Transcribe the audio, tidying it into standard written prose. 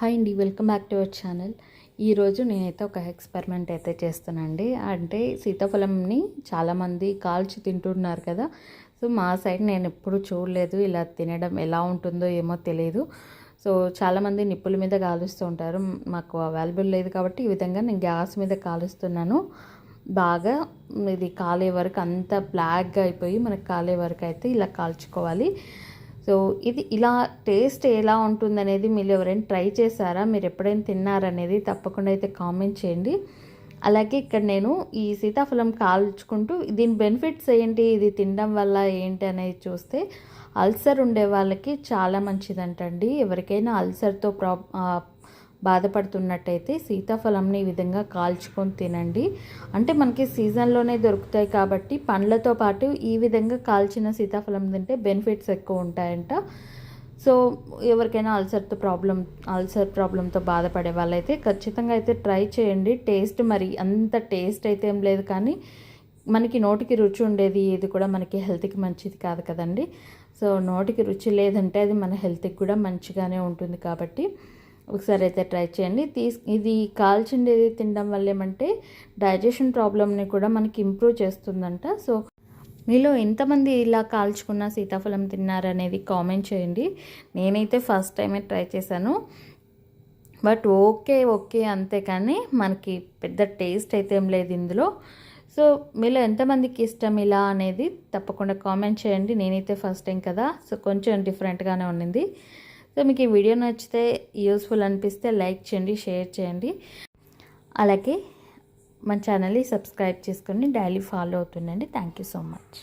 Hi అండి, welcome back to our channel. ఈరోజు నేనైతే ఒక ఎక్స్పెరిమెంట్ అయితే చేస్తానండి. అంటే సీతాఫలంని చాలామంది కాల్చి తింటున్నారు కదా. సో మా సైడ్ నేను ఎప్పుడు చూడలేదు, ఇలా తినడం ఎలా ఉంటుందో ఏమో తెలియదు. సో చాలామంది నిప్పుల మీద కాలుస్తూ ఉంటారు. మాకు అవైలబుల్ లేదు కాబట్టి ఈ విధంగా నేను గ్యాస్ మీద కాలుస్తున్నాను. బాగా ఇది కాలే వరకు అంతా బ్లాక్గా అయిపోయి మనకు కాలే వరకు అయితే ఇలా కాల్చుకోవాలి. సో ఇది ఇలా టేస్ట్ ఎలా ఉంటుందనేది మీరు ఎవరైనా ట్రై చేశారా, మీరు ఎప్పుడైనా తిన్నారనేది తప్పకుండా అయితే కామెంట్ చేయండి. అలాగే ఇక్కడ నేను ఈ సీతాఫలం కాల్చుకుంటూ దీని బెనిఫిట్స్ ఏంటి, ఇది తినడం వల్ల ఏంటి అనేది చూస్తే అల్సర్ ఉండే వాళ్ళకి చాలా మంచిదంటండి. ఎవరికైనా అల్సర్తో బాధపడుతున్నట్టయితే సీతాఫలంని ఈ విధంగా కాల్చుకొని తినండి. అంటే మనకి సీజన్లోనే దొరుకుతాయి కాబట్టి పండ్లతో పాటు ఈ విధంగా కాల్చిన సీతాఫలం తింటే బెనిఫిట్స్ ఎక్కువ ఉంటాయంట. సో ఎవరికైనా అల్సర్ ప్రాబ్లంతో బాధపడే వాళ్ళైతే ఖచ్చితంగా అయితే ట్రై చేయండి. టేస్ట్ మరి అంత టేస్ట్ అయితే ఏం లేదు, కానీ మనకి నోటికి రుచి ఉండేది ఇది కూడా మనకి హెల్త్కి మంచిది కాదు కదండి. సో నోటికి రుచి లేదంటే అది మన హెల్త్కి కూడా మంచిగానే ఉంటుంది కాబట్టి ఒకసారి అయితే ట్రై చేయండి. ఇది కాల్చిండేది తినడం వల్ల ఏమంటే డైజెషన్ ప్రాబ్లమ్ని కూడా మనకి ఇంప్రూవ్ చేస్తుందంట. సో మీలో ఎంతమంది ఇలా కాల్చుకున్న సీతాఫలం తిన్నారనేది కామెంట్ చేయండి. నేనైతే ఫస్ట్ టైమే ట్రై చేశాను, బట్ ఓకే అంతే, కానీ మనకి పెద్ద టేస్ట్ అయితే ఏం లేదు ఇందులో. సో మీలో ఎంతమందికి ఇష్టం ఇలా అనేది తప్పకుండా కామెంట్ చేయండి. నేనైతే ఫస్ట్ టైం కదా, సో కొంచెం డిఫరెంట్గానే ఉండింది. సో మీకు ఈ వీడియో నచ్చితే, యూస్ఫుల్ అనిపిస్తే లైక్ చేయండి, షేర్ చేయండి. అలాగే మన ఛానల్ని సబ్స్క్రైబ్ చేసుకొని డైలీ ఫాలో అవుతుండండి. Thank you so much.